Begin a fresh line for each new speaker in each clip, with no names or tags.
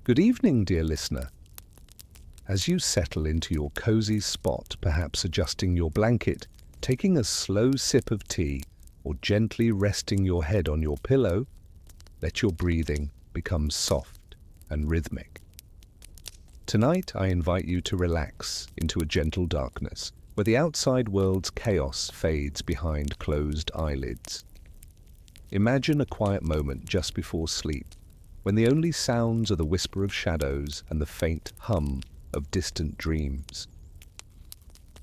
Good evening, dear listener. As you settle into your cozy spot, perhaps adjusting your blanket, taking a slow sip of tea, or gently resting your head on your pillow, let your breathing become soft and rhythmic. Tonight, I invite you to relax into a gentle darkness, where the outside world's chaos fades behind closed eyelids. Imagine a quiet moment just before sleep, when the only sounds are the whisper of shadows and the faint hum of distant dreams.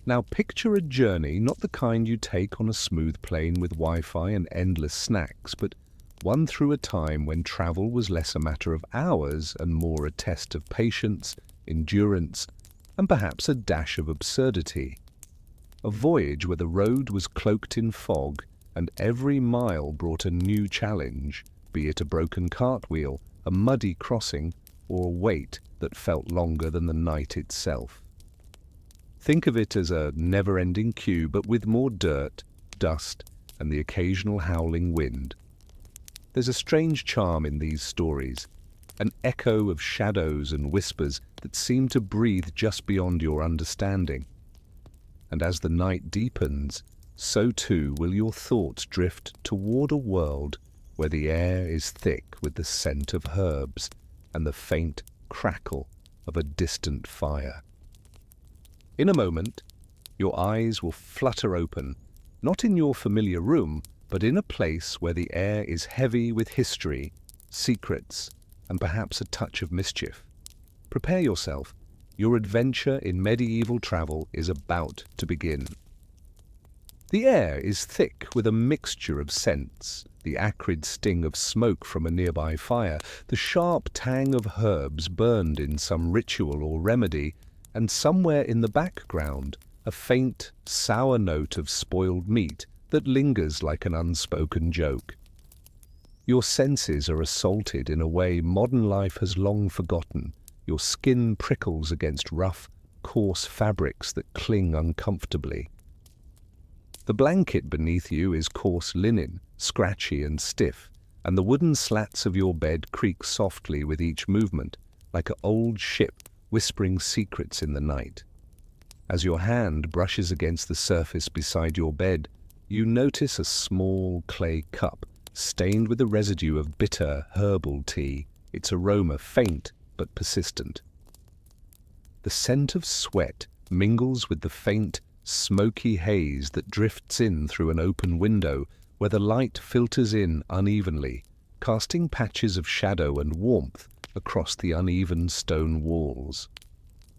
Now picture a journey, not the kind you take on a smooth plane with Wi-Fi and endless snacks, but one through a time when travel was less a matter of hours and more a test of patience, endurance, and perhaps a dash of absurdity. A voyage where the road was cloaked in fog and every mile brought a new challenge, be it a broken cartwheel, a muddy crossing, or a wait that felt longer than the night itself. Think of it as a never-ending queue, but with more dirt, dust, and the occasional howling wind. There's a strange charm in these stories, an echo of shadows and whispers that seem to breathe just beyond your understanding. And as the night deepens, so too will your thoughts drift toward a world where the air is thick with the scent of herbs and the faint crackle of a distant fire. In a moment, your eyes will flutter open, not in your familiar room, but in a place where the air is heavy with history, secrets, and perhaps a touch of mischief. Prepare yourself. Your adventure in medieval travel is about to begin. The air is thick with a mixture of scents, the acrid sting of smoke from a nearby fire, the sharp tang of herbs burned in some ritual or remedy, and somewhere in the background, a faint, sour note of spoiled meat that lingers like an unspoken joke. Your senses are assaulted in a way modern life has long forgotten. Your skin prickles against rough, coarse fabrics that cling uncomfortably. The blanket beneath you is coarse linen, scratchy and stiff, and the wooden slats of your bed creak softly with each movement, like an old ship whispering secrets in the night. As your hand brushes against the surface beside your bed, you notice a small clay cup stained with the residue of bitter herbal tea, its aroma faint but persistent. The scent of sweat mingles with the faint, smoky haze that drifts in through an open window where the light filters in unevenly, casting patches of shadow and warmth across the uneven stone walls.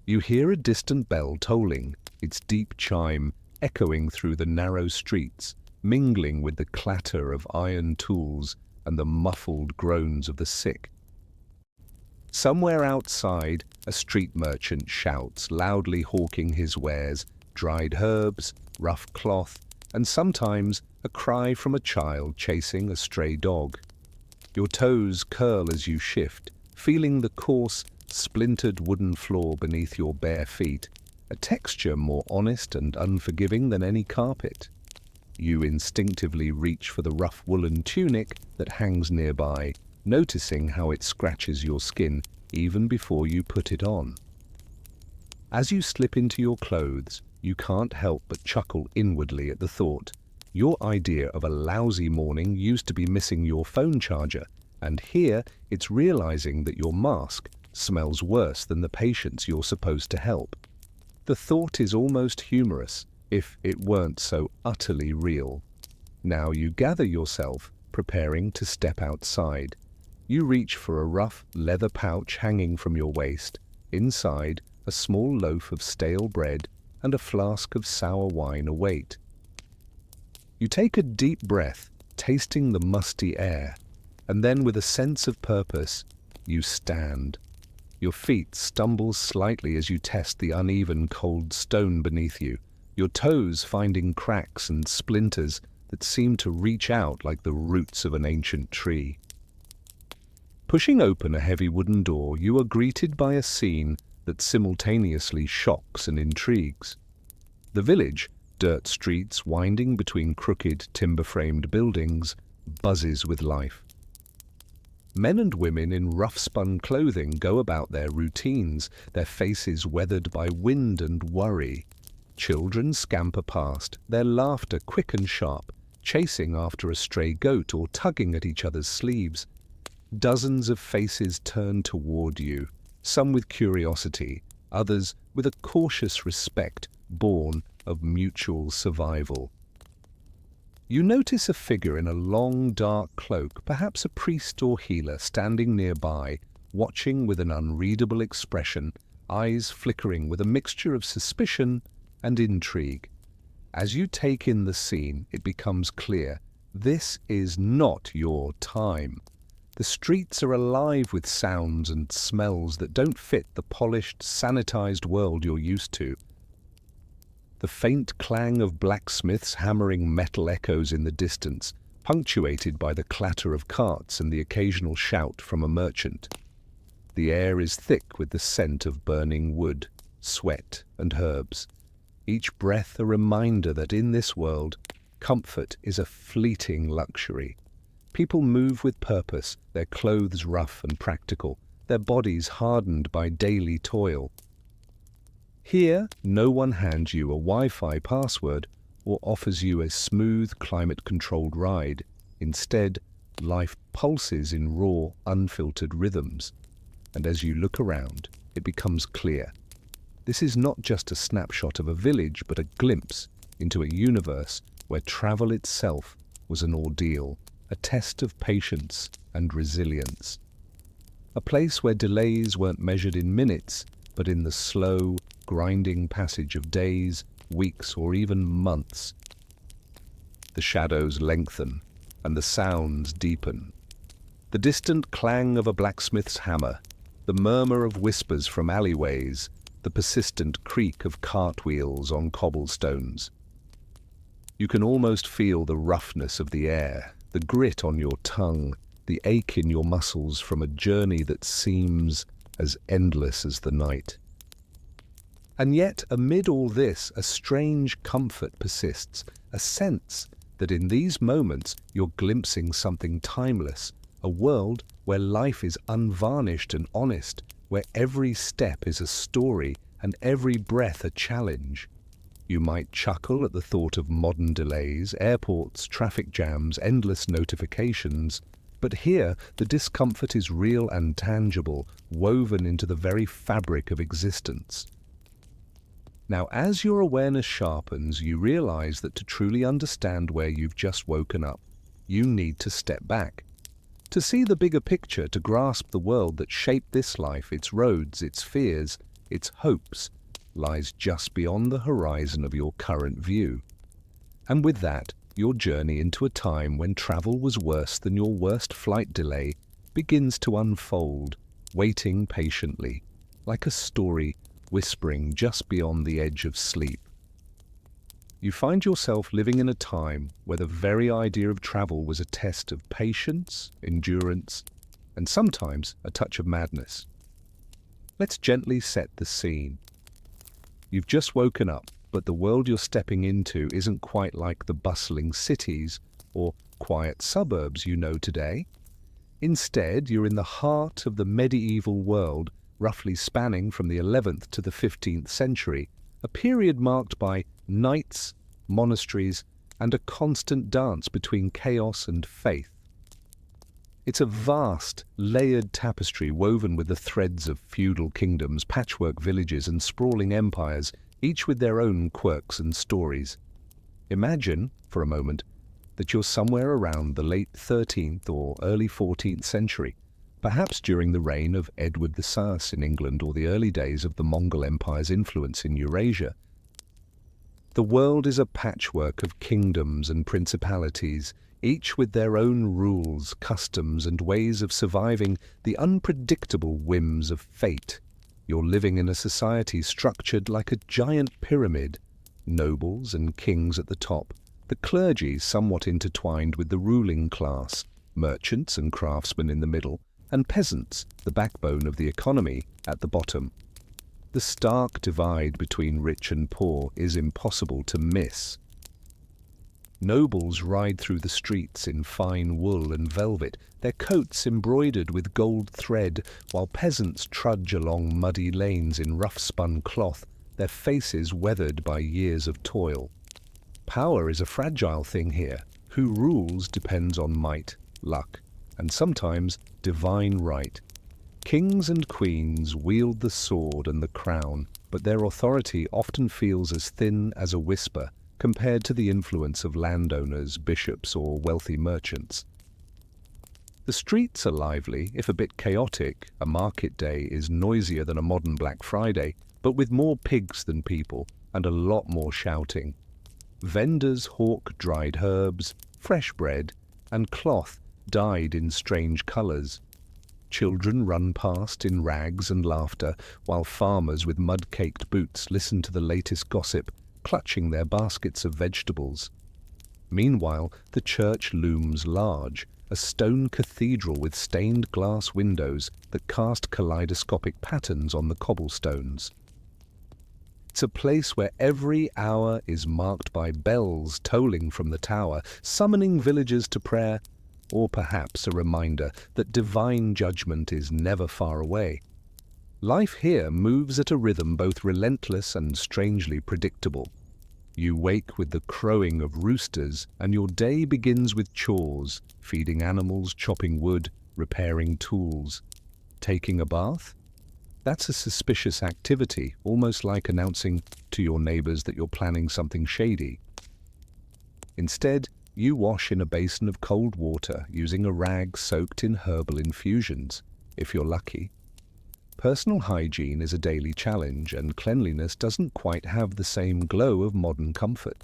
You hear a distant bell tolling, its deep chime echoing through the narrow streets, mingling with the clatter of iron tools and the muffled groans of the sick. Somewhere outside, a street merchant shouts, loudly hawking his wares, dried herbs, rough cloth, and sometimes a cry from a child chasing a stray dog. Your toes curl as you shift, feeling the coarse, splintered wooden floor beneath your bare feet, a texture more honest and unforgiving than any carpet. You instinctively reach for the rough woolen tunic that hangs nearby, noticing how it scratches your skin even before you put it on. As you slip into your clothes, you can't help but chuckle inwardly at the thought. Your idea of a lousy morning used to be missing your phone charger, and here it's realizing that your mask smells worse than the patients you're supposed to help. The thought is almost humorous, if it weren't so utterly real. Now you gather yourself, preparing to step outside. You reach for a rough leather pouch hanging from your waist. Inside, a small loaf of stale bread and a flask of sour wine await. You take a deep breath, tasting the musty air, and then with a sense of purpose, you stand. Your feet stumble slightly as you test the uneven cold stone beneath you, your toes finding cracks and splinters that seem to reach out like the roots of an ancient tree. Pushing open a heavy wooden door, you are greeted by a scene that simultaneously shocks and intrigues. The village, dirt streets winding between crooked timber-framed buildings, buzzes with life. Men and women in rough-spun clothing go about their routines, their faces weathered by wind and worry. Children scamper past, their laughter quick and sharp, chasing after a stray goat or tugging at each other's sleeves. Dozens of faces turn toward you, some with curiosity, others with a cautious respect born of mutual survival. You notice a figure in a long, dark cloak, perhaps a priest or healer, standing nearby, watching with an unreadable expression, eyes flickering with a mixture of suspicion and intrigue. As you take in the scene, it becomes clear this is not your time. The streets are alive with sounds and smells that don't fit the polished, sanitized world you're used to. The faint clang of blacksmiths hammering metal echoes in the distance, punctuated by the clatter of carts and the occasional shout from a merchant. The air is thick with the scent of burning wood, sweat, and herbs. Each breath a reminder that in this world, comfort is a fleeting luxury. People move with purpose, their clothes rough and practical, their bodies hardened by daily toil. Here, no one hands you a Wi-Fi password or offers you a smooth, climate-controlled ride. Instead, life pulses in raw, unfiltered rhythms. And as you look around, it becomes clear. This is not just a snapshot of a village, but a glimpse into a universe where travel itself was an ordeal, a test of patience and resilience. A place where delays weren't measured in minutes, but in the slow, grinding passage of days, weeks, or even months. The shadows lengthen, and the sounds deepen. The distant clang of a blacksmith's hammer, the murmur of whispers from alleyways, the persistent creak of cartwheels on cobblestones. You can almost feel the roughness of the air, the grit on your tongue, the ache in your muscles from a journey that seems as endless as the night. And yet, amid all this, a strange comfort persists, a sense that in these moments you're glimpsing something timeless, a world where life is unvarnished and honest, where every step is a story and every breath a challenge. You might chuckle at the thought of modern delays, airports, traffic jams, endless notifications, but here the discomfort is real and tangible, woven into the very fabric of existence. Now, as your awareness sharpens, you realize that to truly understand where you've just woken up, you need to step back. To see the bigger picture, to grasp the world that shaped this life, its roads, its fears, its hopes, lies just beyond the horizon of your current view. And with that, your journey into a time when travel was worse than your worst flight delay begins to unfold, waiting patiently, like a story whispering just beyond the edge of sleep. You find yourself living in a time where the very idea of travel was a test of patience, endurance, and sometimes a touch of madness. Let's gently set the scene. You've just woken up, but the world you're stepping into isn't quite like the bustling cities or quiet suburbs you know today. Instead, you're in the heart of the medieval world, roughly spanning from the 11th to the 15th century, a period marked by knights, monasteries, and a constant dance between chaos and faith. It's a vast, layered tapestry woven with the threads of feudal kingdoms, patchwork villages, and sprawling empires, each with their own quirks and stories. Imagine, for a moment, that you're somewhere around the late 13th or early 14th century, perhaps during the reign of Edward VI in England or the early days of the Mongol Empire's influence in Eurasia. The world is a patchwork of kingdoms and principalities, each with their own rules, customs, and ways of surviving the unpredictable whims of fate. You're living in a society structured like a giant pyramid, nobles and kings at the top, the clergy somewhat intertwined with the ruling class, merchants and craftsmen in the middle, and peasants, the backbone of the economy, at the bottom. The stark divide between rich and poor is impossible to miss. Nobles ride through the streets in fine wool and velvet, their coats embroidered with gold thread, while peasants trudge along muddy lanes in rough-spun cloth, their faces weathered by years of toil. Power is a fragile thing here. Who rules depends on might, luck, and sometimes divine right. Kings and queens wield the sword and the crown, but their authority often feels as thin as a whisper compared to the influence of landowners, bishops, or wealthy merchants. The streets are lively, if a bit chaotic. A market day is noisier than a modern Black Friday, but with more pigs than people and a lot more shouting. Vendors hawk dried herbs, fresh bread, and cloth dyed in strange colors. Children run past in rags and laughter, while farmers with mud-caked boots listen to the latest gossip, clutching their baskets of vegetables. Meanwhile, the church looms large, a stone cathedral with stained glass windows that cast kaleidoscopic patterns on the cobblestones. It's a place where every hour is marked by bells tolling from the tower, summoning villagers to prayer, or perhaps a reminder that divine judgment is never far away. Life here moves at a rhythm both relentless and strangely predictable. You wake with the crowing of roosters, and your day begins with chores, feeding animals, chopping wood, repairing tools. Taking a bath? That's a suspicious activity, almost like announcing to your neighbors that you're planning something shady. Instead, you wash in a basin of cold water using a rag soaked in herbal infusions, if you're lucky. Personal hygiene is a daily challenge, and cleanliness doesn't quite have the same glow of modern comfort.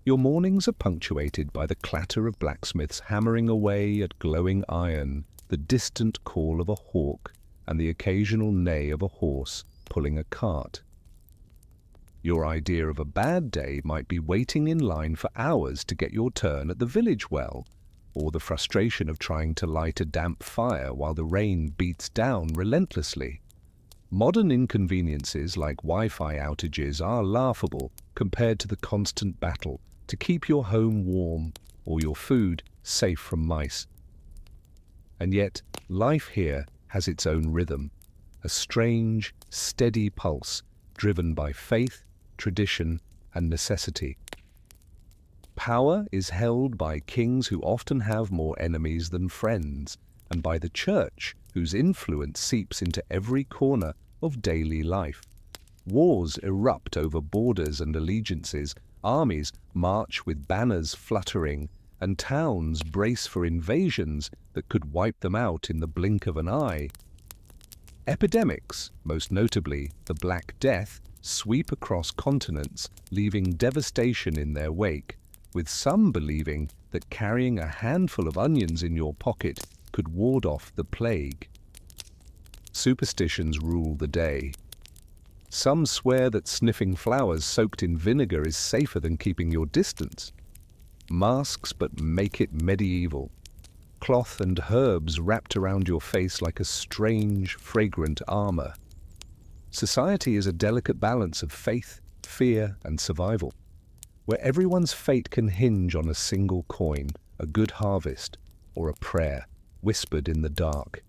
Your mornings are punctuated by the clatter of blacksmiths hammering away at glowing iron, the distant call of a hawk, and the occasional neigh of a horse pulling a cart. Your idea of a bad day might be waiting in line for hours to get your turn at the village well, or the frustration of trying to light a damp fire while the rain beats down relentlessly. Modern inconveniences like Wi-Fi outages are laughable compared to the constant battle to keep your home warm or your food safe from mice. And yet, life here has its own rhythm, a strange, steady pulse driven by faith, tradition, and necessity. Power is held by kings who often have more enemies than friends, and by the church, whose influence seeps into every corner of daily life. Wars erupt over borders and allegiances, armies march with banners fluttering, and towns brace for invasions that could wipe them out in the blink of an eye. Epidemics, most notably the Black Death, sweep across continents, leaving devastation in their wake, with some believing that carrying a handful of onions in your pocket could ward off the plague. Superstitions rule the day. Some swear that sniffing flowers soaked in vinegar is safer than keeping your distance. Masks but make it medieval. Cloth and herbs wrapped around your face like a strange, fragrant armor. Society is a delicate balance of faith, fear, and survival, where everyone's fate can hinge on a single coin, a good harvest, or a prayer whispered in the dark.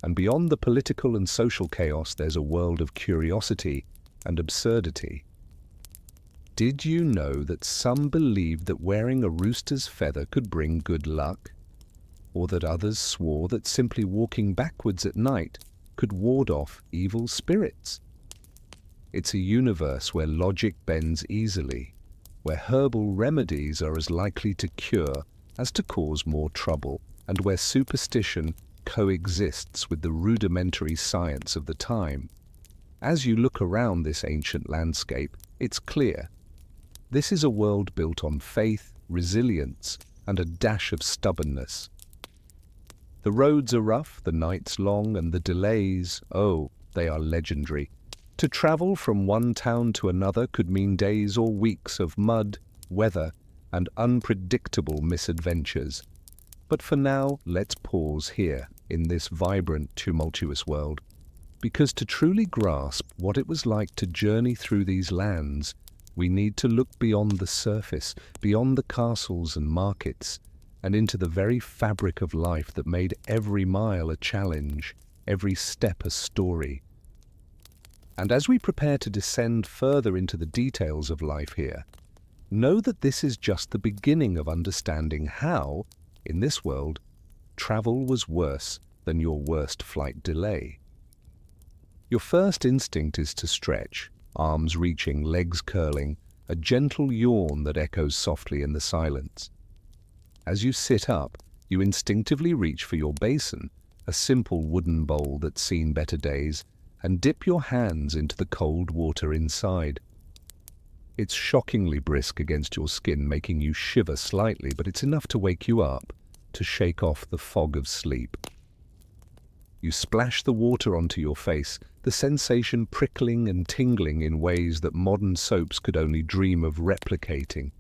And beyond the political and social chaos, there's a world of curiosity and absurdity. Did you know that some believed that wearing a rooster's feather could bring good luck? Or that others swore that simply walking backwards at night could ward off evil spirits? It's a universe where logic bends easily, where herbal remedies are as likely to cure as to cause more trouble, and where superstition coexists with the rudimentary science of the time. As you look around this ancient landscape, it's clear. This is a world built on faith, resilience, and a dash of stubbornness. The roads are rough, the nights long, and the delays, oh, they are legendary. To travel from one town to another could mean days or weeks of mud, weather, and unpredictable misadventures. But for now, let's pause here, in this vibrant, tumultuous world, because to truly grasp what it was like to journey through these lands, We need to look beyond the surface, beyond the castles and markets, and into the very fabric of life that made every mile a challenge, every step a story. And as we prepare to descend further into the details of life here, know that this is just the beginning of understanding how, in this world, travel was worse than your worst flight delay. Your first instinct is to stretch, arms reaching, legs curling, a gentle yawn that echoes softly in the silence. As you sit up, you instinctively reach for your basin, a simple wooden bowl that's seen better days, and dip your hands into the cold water inside. It's shockingly brisk against your skin, making you shiver slightly, but it's enough to wake you up, to shake off the fog of sleep. You splash the water onto your face, the sensation prickling and tingling in ways that modern soaps could only dream of replicating.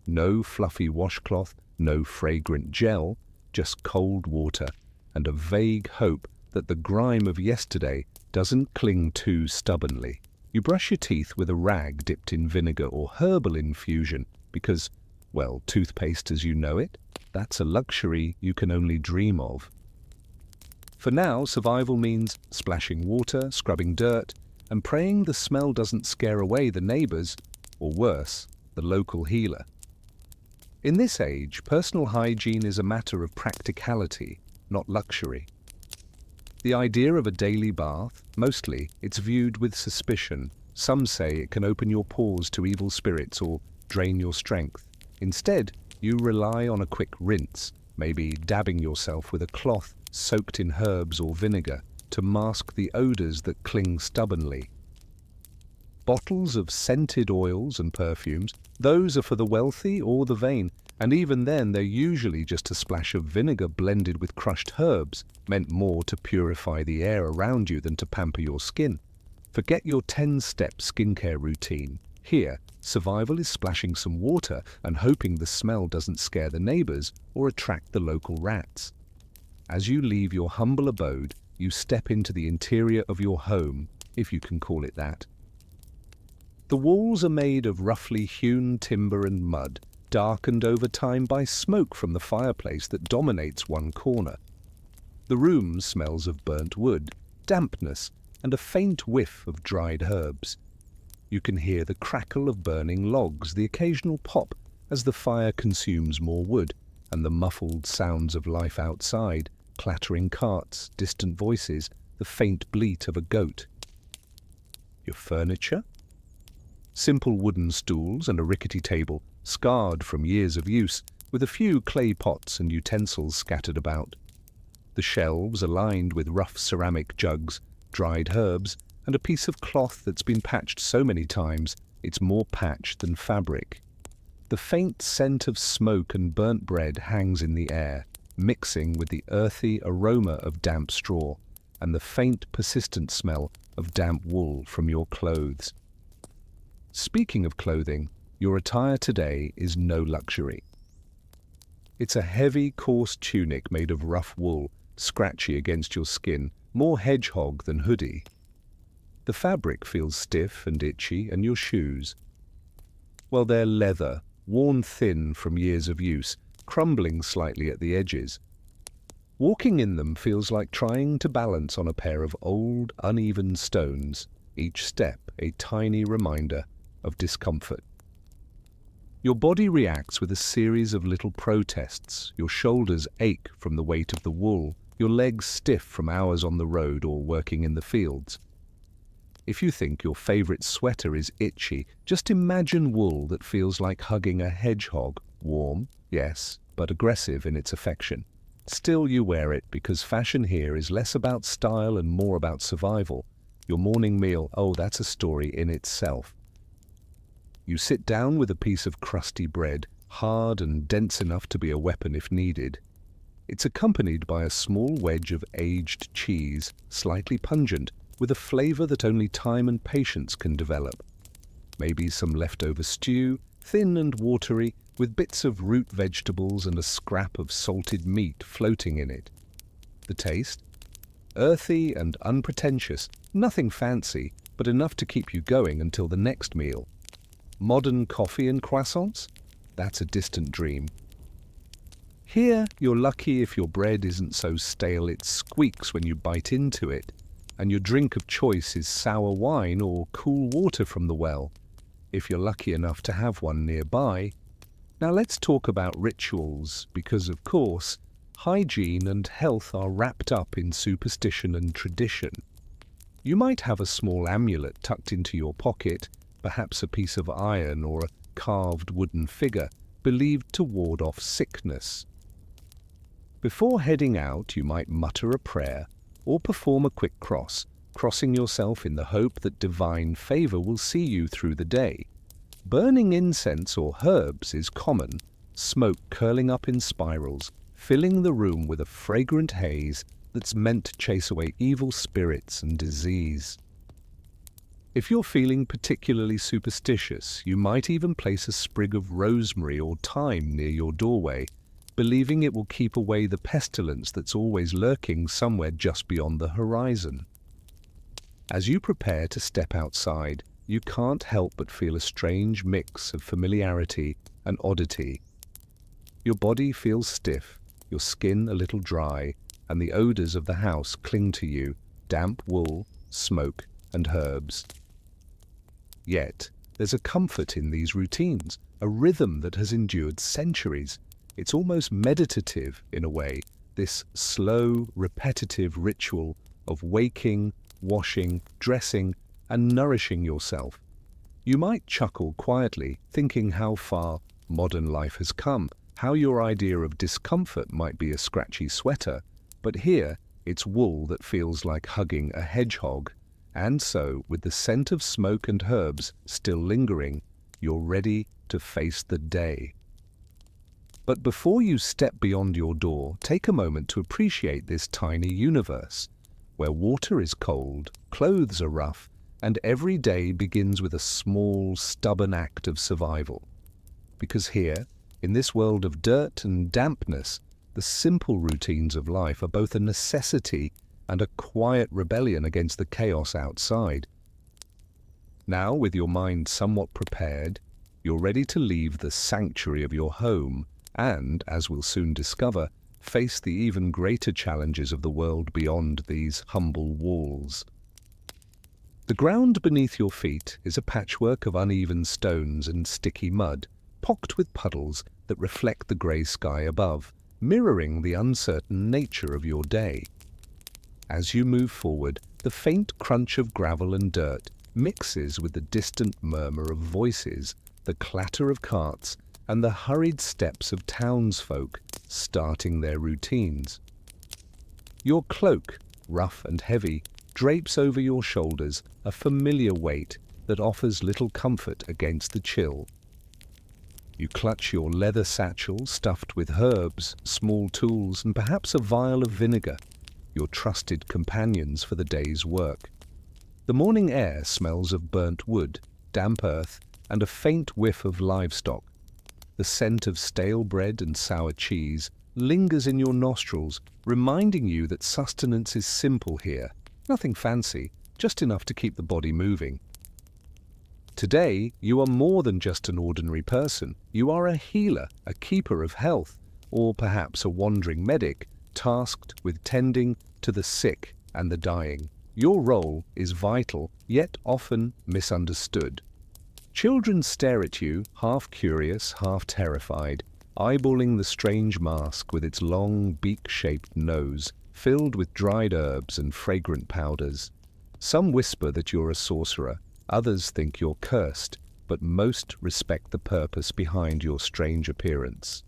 No fluffy washcloth, no fragrant gel, just cold water and a vague hope that the grime of yesterday doesn't cling too stubbornly. You brush your teeth with a rag dipped in vinegar or herbal infusion because, well, toothpaste as you know it, that's a luxury you can only dream of. For now, survival means splashing water, scrubbing dirt, and praying the smell doesn't scare away the neighbors, or worse, the local healer. In this age, personal hygiene is a matter of practicality, not luxury. The idea of a daily bath, mostly, it's viewed with suspicion. Some say it can open your pores to evil spirits or drain your strength. Instead, you rely on a quick rinse, maybe dabbing yourself with a cloth soaked in herbs or vinegar to mask the odors that cling stubbornly. Bottles of scented oils and perfumes, those are for the wealthy or the vain, and even then they're usually just a splash of vinegar blended with crushed herbs, meant more to purify the air around you than to pamper your skin. Forget your 10-step skincare routine. Here, survival is splashing some water and hoping the smell doesn't scare the neighbors or attract the local rats. As you leave your humble abode, you step into the interior of your home, if you can call it that. The walls are made of roughly hewn timber and mud, darkened over time by smoke from the fireplace that dominates one corner. The room smells of burnt wood, dampness, and a faint whiff of dried herbs. You can hear the crackle of burning logs, the occasional pop as the fire consumes more wood, and the muffled sounds of life outside, clattering carts, distant voices, the faint bleat of a goat. Your furniture? Simple wooden stools and a rickety table, scarred from years of use, with a few clay pots and utensils scattered about. The shelves are lined with rough ceramic jugs, dried herbs, and a piece of cloth that's been patched so many times it's more patched than fabric. The faint scent of smoke and burnt bread hangs in the air, mixing with the earthy aroma of damp straw and the faint, persistent smell of damp wool from your clothes. Speaking of clothing, your attire today is no luxury. It's a heavy, coarse tunic made of rough wool, scratchy against your skin, more hedgehog than hoodie. The fabric feels stiff and itchy, and your shoes, well, they're leather, worn thin from years of use, crumbling slightly at the edges. Walking in them feels like trying to balance on a pair of old, uneven stones, each step a tiny reminder of discomfort. Your body reacts with a series of little protests. Your shoulders ache from the weight of the wool, your legs stiff from hours on the road or working in the fields. If you think your favorite sweater is itchy, just imagine wool that feels like hugging a hedgehog, warm, yes, but aggressive in its affection. Still you wear it because fashion here is less about style and more about survival. Your morning meal, oh, that's a story in itself. You sit down with a piece of crusty bread, hard and dense enough to be a weapon if needed. It's accompanied by a small wedge of aged cheese, slightly pungent, with a flavor that only time and patience can develop. Maybe some leftover stew, thin and watery, with bits of root vegetables and a scrap of salted meat floating in it. The taste? Earthy and unpretentious, nothing fancy, but enough to keep you going until the next meal. Modern coffee and croissants? That's a distant dream. Here, you're lucky if your bread isn't so stale it squeaks when you bite into it, and your drink of choice is sour wine or cool water from the well, if you're lucky enough to have one nearby. Now let's talk about rituals, because of course, hygiene and health are wrapped up in superstition and tradition. You might have a small amulet tucked into your pocket, perhaps a piece of iron or a carved wooden figure, believed to ward off sickness. Before heading out, you might mutter a prayer or perform a quick cross, crossing yourself in the hope that divine favor will see you through the day. Burning incense or herbs is common, smoke curling up in spirals, filling the room with a fragrant haze that's meant to chase away evil spirits and disease. If you're feeling particularly superstitious, you might even place a sprig of rosemary or thyme near your doorway, believing it will keep away the pestilence that's always lurking somewhere just beyond the horizon. As you prepare to step outside, you can't help but feel a strange mix of familiarity and oddity. Your body feels stiff, your skin a little dry, and the odors of the house cling to you, damp wool, smoke, and herbs. Yet, there's a comfort in these routines, a rhythm that has endured centuries. It's almost meditative in a way, this slow, repetitive ritual of waking, washing, dressing, and nourishing yourself. You might chuckle quietly, thinking how far modern life has come, how your idea of discomfort might be a scratchy sweater, but here it's wool that feels like hugging a hedgehog. And so, with the scent of smoke and herbs still lingering, you're ready to face the day. But before you step beyond your door, take a moment to appreciate this tiny universe, where water is cold, clothes are rough, and every day begins with a small, stubborn act of survival. Because here, in this world of dirt and dampness, the simple routines of life are both a necessity and a quiet rebellion against the chaos outside. Now, with your mind somewhat prepared, you're ready to leave the sanctuary of your home and, as we'll soon discover, face the even greater challenges of the world beyond these humble walls. The ground beneath your feet is a patchwork of uneven stones and sticky mud, pocked with puddles that reflect the grey sky above, mirroring the uncertain nature of your day. As you move forward, the faint crunch of gravel and dirt mixes with the distant murmur of voices, the clatter of carts, and the hurried steps of townsfolk starting their routines. Your cloak, rough and heavy, drapes over your shoulders a familiar weight that offers little comfort against the chill. You clutch your leather satchel stuffed with herbs, small tools, and perhaps a vial of vinegar, your trusted companions for the day's work. The morning air smells of burnt wood, damp earth, and a faint whiff of livestock. The scent of stale bread and sour cheese lingers in your nostrils, reminding you that sustenance is simple here, nothing fancy, just enough to keep the body moving. Today, you are more than just an ordinary person. You are a healer, a keeper of health, or perhaps a wandering medic, tasked with tending to the sick and the dying. Your role is vital, yet often misunderstood. Children stare at you, half curious, half terrified, eyeballing the strange mask with its long, beak-shaped nose, filled with dried herbs and fragrant powders. Some whisper that you're a sorcerer, others think you're cursed, but most respect the purpose behind your strange appearance.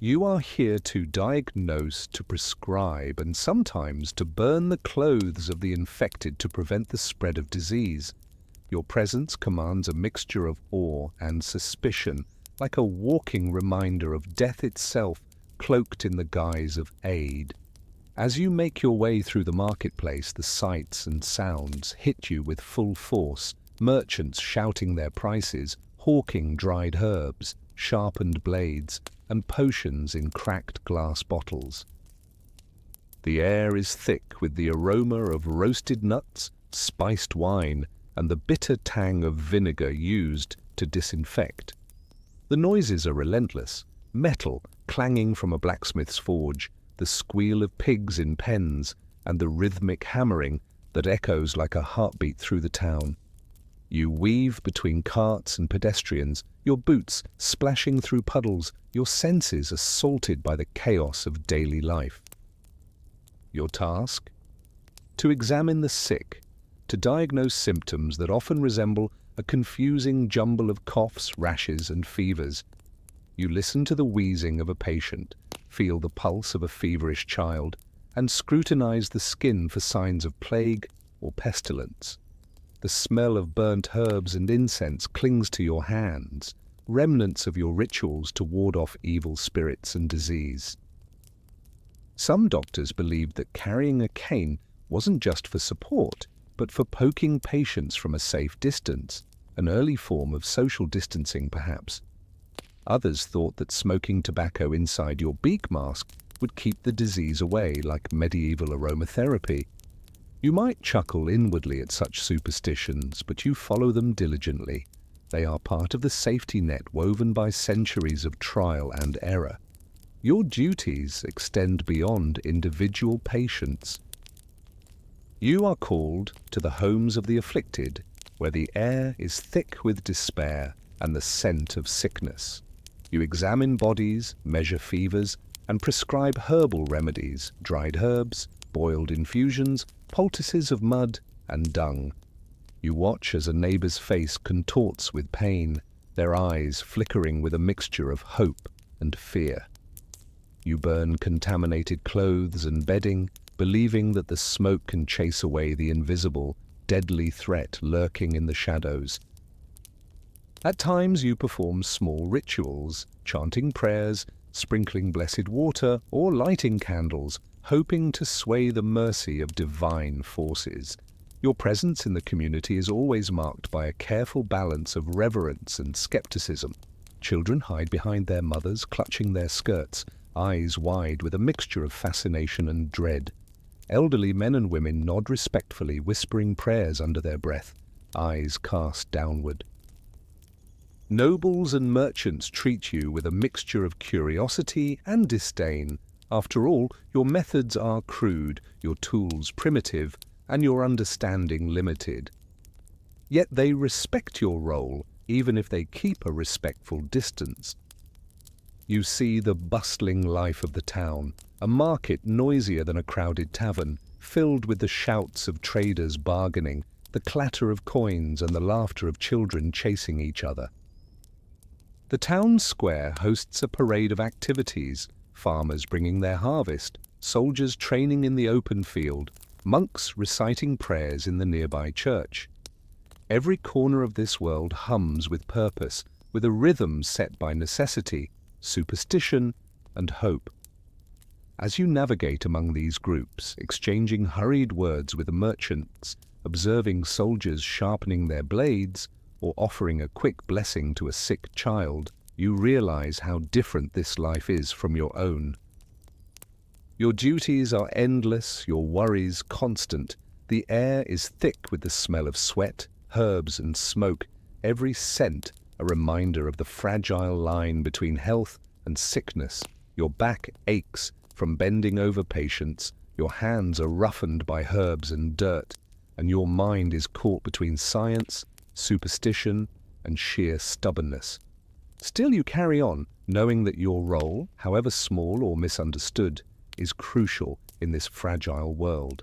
You are here to diagnose, to prescribe, and sometimes to burn the clothes of the infected to prevent the spread of disease. Your presence commands a mixture of awe and suspicion, like a walking reminder of death itself, cloaked in the guise of aid. As you make your way through the marketplace, the sights and sounds hit you with full force, merchants shouting their prices, hawking dried herbs, sharpened blades, and potions in cracked glass bottles. The air is thick with the aroma of roasted nuts, spiced wine, and the bitter tang of vinegar used to disinfect. The noises are relentless: metal clanging from a blacksmith's forge, the squeal of pigs in pens, and the rhythmic hammering that echoes like a heartbeat through the town. You weave between carts and pedestrians, your boots splashing through puddles, your senses assaulted by the chaos of daily life. Your task? To examine the sick, to diagnose symptoms that often resemble a confusing jumble of coughs, rashes, and fevers. You listen to the wheezing of a patient, feel the pulse of a feverish child, and scrutinize the skin for signs of plague or pestilence. The smell of burnt herbs and incense clings to your hands, remnants of your rituals to ward off evil spirits and disease. Some doctors believed that carrying a cane wasn't just for support, but for poking patients from a safe distance, an early form of social distancing perhaps. Others thought that smoking tobacco inside your beak mask would keep the disease away, like medieval aromatherapy. You might chuckle inwardly at such superstitions, but you follow them diligently. They are part of the safety net woven by centuries of trial and error. Your duties extend beyond individual patients. You are called to the homes of the afflicted, where the air is thick with despair and the scent of sickness. You examine bodies, measure fevers, and prescribe herbal remedies, dried herbs, boiled infusions, poultices of mud and dung. You watch as a neighbor's face contorts with pain, their eyes flickering with a mixture of hope and fear. You burn contaminated clothes and bedding, believing that the smoke can chase away the invisible, deadly threat lurking in the shadows. At times you perform small rituals, chanting prayers, sprinkling blessed water, or lighting candles, hoping to sway the mercy of divine forces. Your presence in the community is always marked by a careful balance of reverence and skepticism. Children hide behind their mothers, clutching their skirts, eyes wide with a mixture of fascination and dread. Elderly men and women nod respectfully, whispering prayers under their breath, eyes cast downward. Nobles and merchants treat you with a mixture of curiosity and disdain. After all, your methods are crude, your tools primitive, and your understanding limited. Yet they respect your role, even if they keep a respectful distance. You see the bustling life of the town, a market noisier than a crowded tavern, filled with the shouts of traders bargaining, the clatter of coins and the laughter of children chasing each other. The town square hosts a parade of activities, farmers bringing their harvest, soldiers training in the open field, monks reciting prayers in the nearby church. Every corner of this world hums with purpose, with a rhythm set by necessity, superstition, and hope. As you navigate among these groups, exchanging hurried words with the merchants, observing soldiers sharpening their blades, or offering a quick blessing to a sick child, you realize how different this life is from your own. Your duties are endless, your worries constant. The air is thick with the smell of sweat, herbs, and smoke, every scent a reminder of the fragile line between health and sickness. Your back aches from bending over patients, your hands are roughened by herbs and dirt, and your mind is caught between science, superstition, and sheer stubbornness. Still you carry on, knowing that your role, however small or misunderstood, is crucial in this fragile world.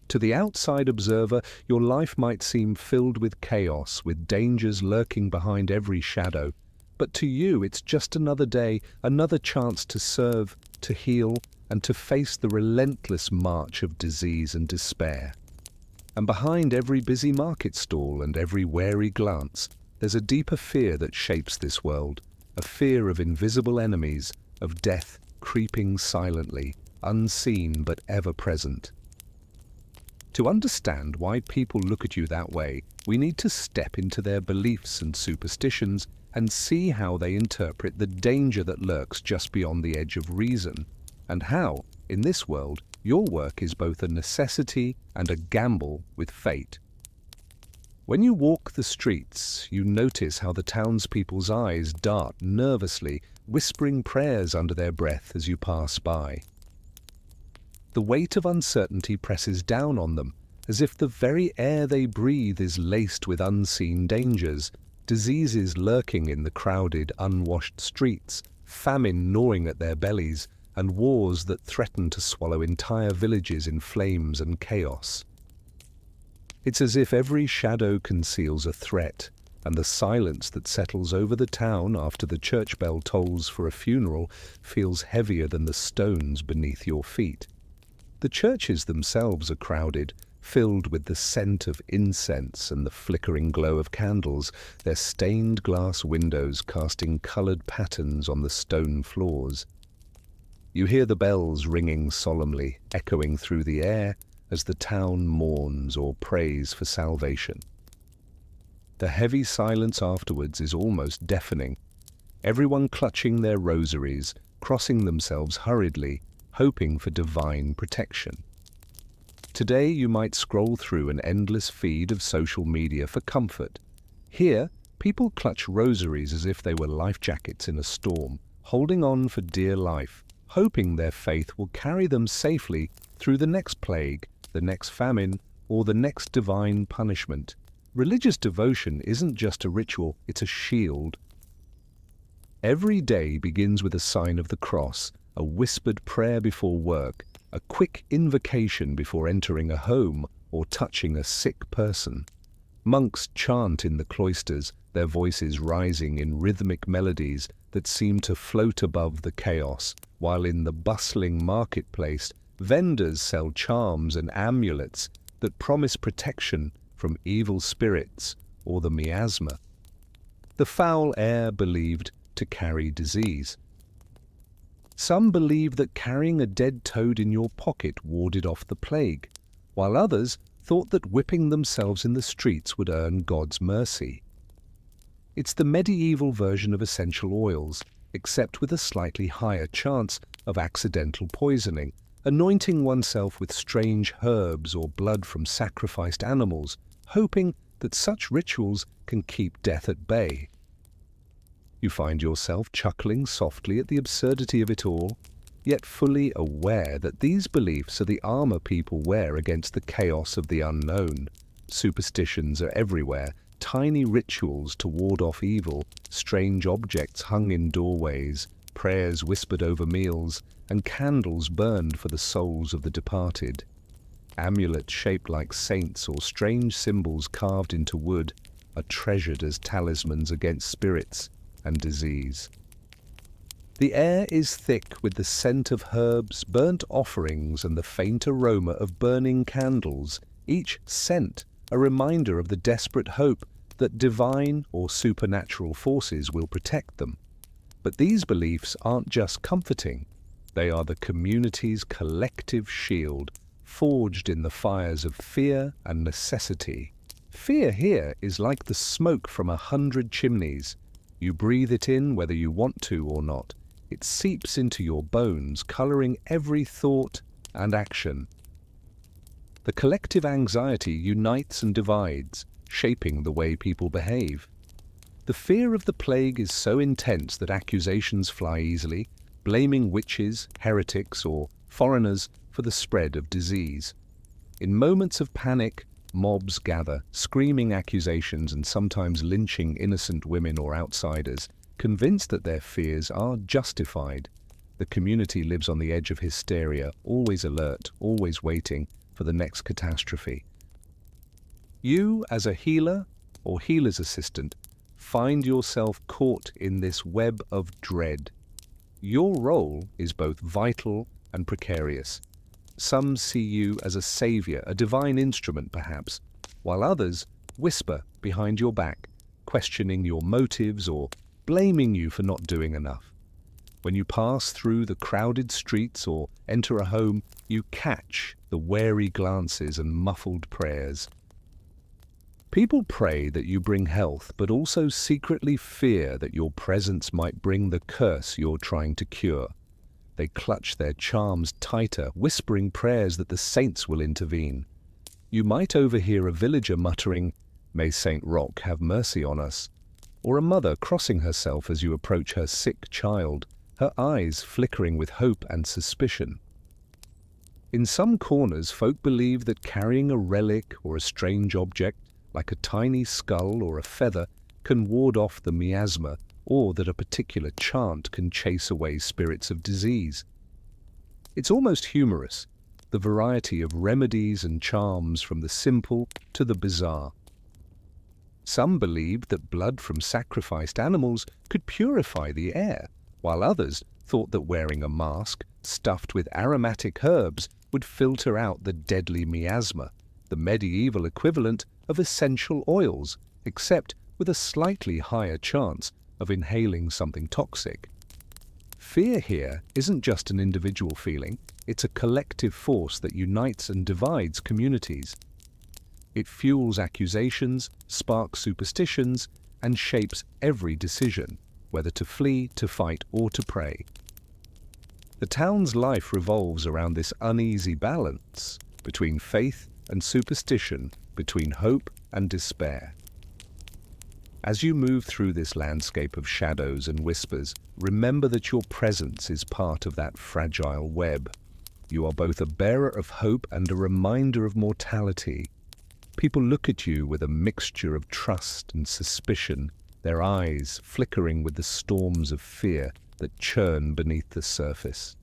To the outside observer, your life might seem filled with chaos, with dangers lurking behind every shadow. But to you, it's just another day, another chance to serve, to heal, and to face the relentless march of disease and despair. And behind every busy market stall and every wary glance, there's a deeper fear that shapes this world, a fear of invisible enemies, of death creeping silently, unseen but ever present. To understand why people look at you that way, we need to step into their beliefs and superstitions and see how they interpret the danger that lurks just beyond the edge of reason, and how, in this world, your work is both a necessity and a gamble with fate. When you walk the streets, you notice how the townspeople's eyes dart nervously, whispering prayers under their breath as you pass by. The weight of uncertainty presses down on them, as if the very air they breathe is laced with unseen dangers, diseases lurking in the crowded, unwashed streets, famine gnawing at their bellies, and wars that threaten to swallow entire villages in flames and chaos. It's as if every shadow conceals a threat, and the silence that settles over the town after the church bell tolls for a funeral feels heavier than the stones beneath your feet. The churches themselves are crowded, filled with the scent of incense and the flickering glow of candles, their stained glass windows casting coloured patterns on the stone floors. You hear the bells ringing solemnly, echoing through the air as the town mourns or prays for salvation. The heavy silence afterwards is almost deafening, everyone clutching their rosaries, crossing themselves hurriedly, hoping for divine protection. Today you might scroll through an endless feed of social media for comfort. Here, people clutch rosaries as if they were life jackets in a storm, holding on for dear life, hoping their faith will carry them safely through the next plague, the next famine, or the next divine punishment. Religious devotion isn't just a ritual, it's a shield. Every day begins with a sign of the cross, a whispered prayer before work, a quick invocation before entering a home or touching a sick person. Monks chant in the cloisters, their voices rising in rhythmic melodies that seem to float above the chaos, while in the bustling marketplace, vendors sell charms and amulets that promise protection from evil spirits or the miasma. The foul air believed to carry disease. Some believe that carrying a dead toad in your pocket warded off the plague, while others thought that whipping themselves in the streets would earn God's mercy. It's the medieval version of essential oils, except with a slightly higher chance of accidental poisoning, anointing oneself with strange herbs or blood from sacrificed animals, hoping that such rituals can keep death at bay. You find yourself chuckling softly at the absurdity of it all, yet fully aware that these beliefs are the armor people wear against the chaos of the unknown. Superstitions are everywhere, tiny rituals to ward off evil, strange objects hung in doorways, prayers whispered over meals, and candles burned for the souls of the departed. Amulets shaped like saints or strange symbols carved into wood are treasured as talismans against spirits and disease. The air is thick with the scent of herbs, burnt offerings, and the faint aroma of burning candles, each scent a reminder of the desperate hope that divine or supernatural forces will protect them. But these beliefs aren't just comforting, they are the community's collective shield, forged in the fires of fear and necessity. Fear here is like the smoke from 100 chimneys. You breathe it in whether you want to or not. It seeps into your bones, coloring every thought and action. The collective anxiety unites and divides, shaping the way people behave. The fear of the plague is so intense that accusations fly easily, blaming witches, heretics, or foreigners for the spread of disease. In moments of panic, mobs gather, screaming accusations and sometimes lynching innocent women or outsiders, convinced that their fears are justified. The community lives on the edge of hysteria, always alert, always waiting for the next catastrophe. You, as a healer or healer's assistant, find yourself caught in this web of dread. Your role is both vital and precarious. Some see you as a savior, a divine instrument perhaps, while others whisper behind your back, questioning your motives or blaming you for not doing enough. When you pass through the crowded streets or enter a home, you catch the wary glances and muffled prayers. People pray that you bring health, but also secretly fear that your presence might bring the curse you're trying to cure. They clutch their charms tighter, whispering prayers that the saints will intervene. You might overhear a villager muttering, "May Saint Rock have mercy on us," or a mother crossing herself as you approach her sick child, her eyes flickering with hope and suspicion. In some corners, folk believe that carrying a relic or a strange object, like a tiny skull or a feather, can ward off the miasma, or that a particular chant can chase away spirits of disease. It's almost humorous, the variety of remedies and charms from the simple to the bizarre. Some believed that blood from sacrificed animals could purify the air, while others thought that wearing a mask stuffed with aromatic herbs would filter out the deadly miasma, the medieval equivalent of essential oils, except with a slightly higher chance of inhaling something toxic. Fear here isn't just an individual feeling, it's a collective force that unites and divides communities. It fuels accusations, sparks superstitions, and shapes every decision, whether to flee, to fight, or to pray. The town's life revolves around this uneasy balance between faith and superstition, between hope and despair. As you move through this landscape of shadows and whispers, remember that your presence is part of that fragile web. You are both a bearer of hope and a reminder of mortality. People look at you with a mixture of trust and suspicion, their eyes flickering with the storms of fear that churn beneath the surface.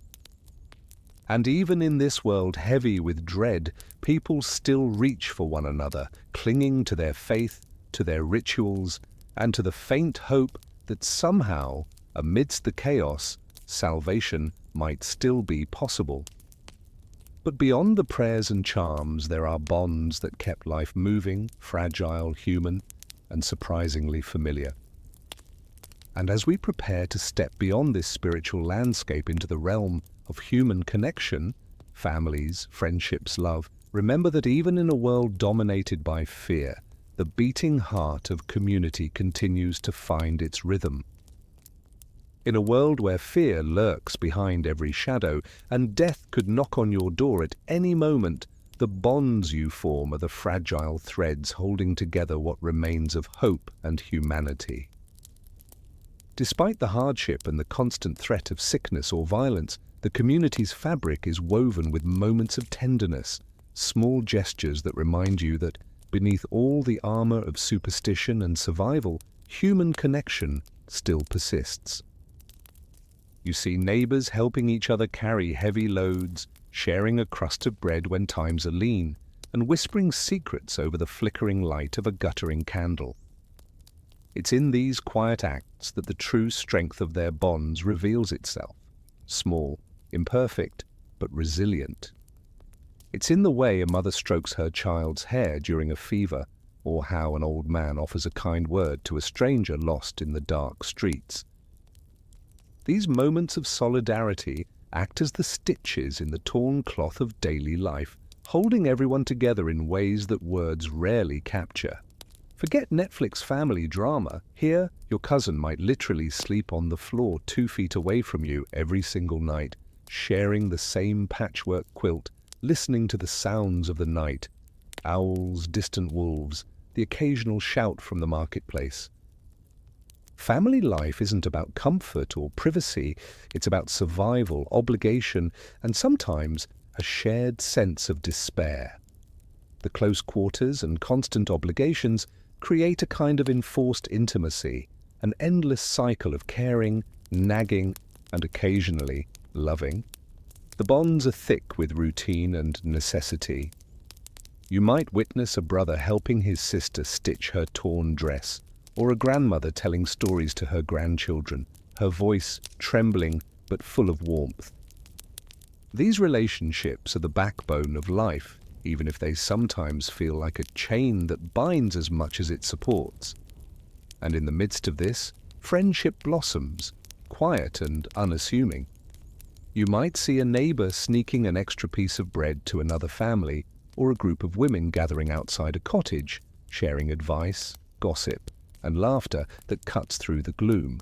And even in this world heavy with dread, people still reach for one another, clinging to their faith, to their rituals, and to the faint hope that somehow, amidst the chaos, salvation might still be possible. But beyond the prayers and charms, there are bonds that kept life moving, fragile, human, and surprisingly familiar. And as we prepare to step beyond this spiritual landscape into the realm of human connection, families, friendships, love, remember that even in a world dominated by fear, the beating heart of community continues to find its rhythm. In a world where fear lurks behind every shadow and death could knock on your door at any moment, the bonds you form are the fragile threads holding together what remains of hope and humanity. Despite the hardship and the constant threat of sickness or violence, the community's fabric is woven with moments of tenderness, small gestures that remind you that beneath all the armor of superstition and survival, human connection still persists. You see neighbors helping each other carry heavy loads, sharing a crust of bread when times are lean, and whispering secrets over the flickering light of a guttering candle. It's in these quiet acts that the true strength of their bonds reveals itself, small, imperfect, but resilient. It's in the way a mother strokes her child's hair during a fever, or how an old man offers a kind word to a stranger lost in the dark streets. These moments of solidarity act as the stitches in the torn cloth of daily life, holding everyone together in ways that words rarely capture. Forget Netflix family drama. Here, your cousin might literally sleep on the floor 2 feet away from you every single night, sharing the same patchwork quilt, listening to the sounds of the night, owls, distant wolves, the occasional shout from the marketplace. Family life isn't about comfort or privacy, it's about survival, obligation, and sometimes a shared sense of despair. The close quarters and constant obligations create a kind of enforced intimacy, an endless cycle of caring, nagging, and occasionally loving. The bonds are thick with routine and necessity. You might witness a brother helping his sister stitch her torn dress, or a grandmother telling stories to her grandchildren, her voice trembling but full of warmth. These relationships are the backbone of life, even if they sometimes feel like a chain that binds as much as it supports. And in the midst of this, friendship blossoms, quiet and unassuming. You might see a neighbor sneaking an extra piece of bread to another family, or a group of women gathering outside a cottage, sharing advice, gossip, and laughter that cuts through the gloom.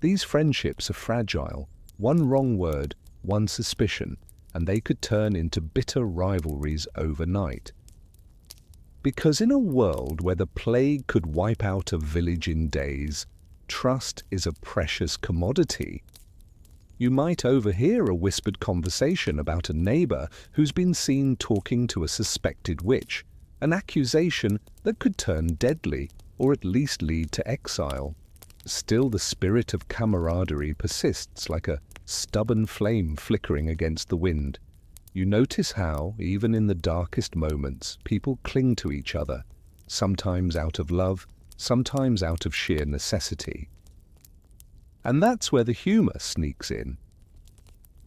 These friendships are fragile. One wrong word, one suspicion, and they could turn into bitter rivalries overnight. Because in a world where the plague could wipe out a village in days, trust is a precious commodity. You might overhear a whispered conversation about a neighbor who's been seen talking to a suspected witch, an accusation that could turn deadly or at least lead to exile. Still, the spirit of camaraderie persists like a stubborn flame flickering against the wind. You notice how, even in the darkest moments, people cling to each other, sometimes out of love, sometimes out of sheer necessity. And that's where the humor sneaks in.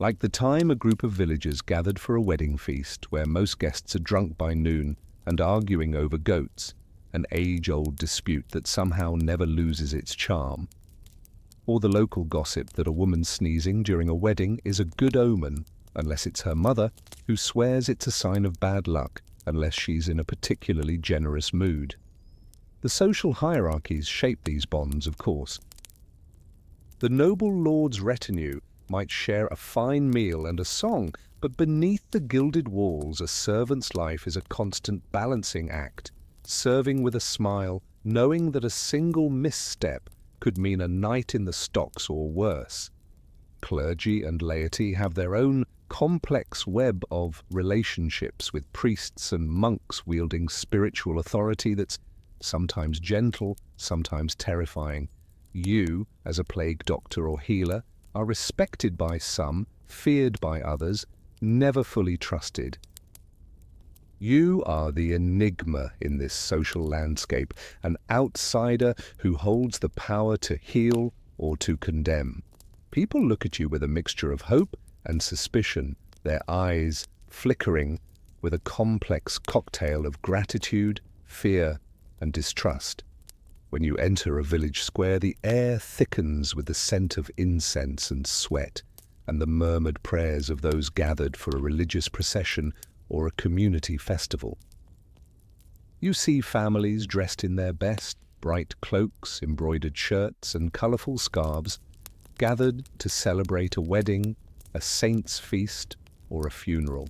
Like the time a group of villagers gathered for a wedding feast where most guests are drunk by noon and arguing over goats, an age-old dispute that somehow never loses its charm. Or the local gossip that a woman sneezing during a wedding is a good omen, unless it's her mother, who swears it's a sign of bad luck unless she's in a particularly generous mood. The social hierarchies shape these bonds, of course. The noble lord's retinue might share a fine meal and a song, but beneath the gilded walls a servant's life is a constant balancing act, serving with a smile, knowing that a single misstep could mean a night in the stocks or worse. Clergy and laity have their own complex web of relationships with priests and monks wielding spiritual authority that's sometimes gentle, sometimes terrifying. You, as a plague doctor or healer, are respected by some, feared by others, never fully trusted. You are the enigma in this social landscape, an outsider who holds the power to heal or to condemn. People look at you with a mixture of hope and suspicion, their eyes flickering with a complex cocktail of gratitude, fear, and distrust. When you enter a village square, the air thickens with the scent of incense and sweat, and the murmured prayers of those gathered for a religious procession or a community festival. You see families dressed in their best, bright cloaks, embroidered shirts, and colourful scarves, gathered to celebrate a wedding, a saint's feast, or a funeral.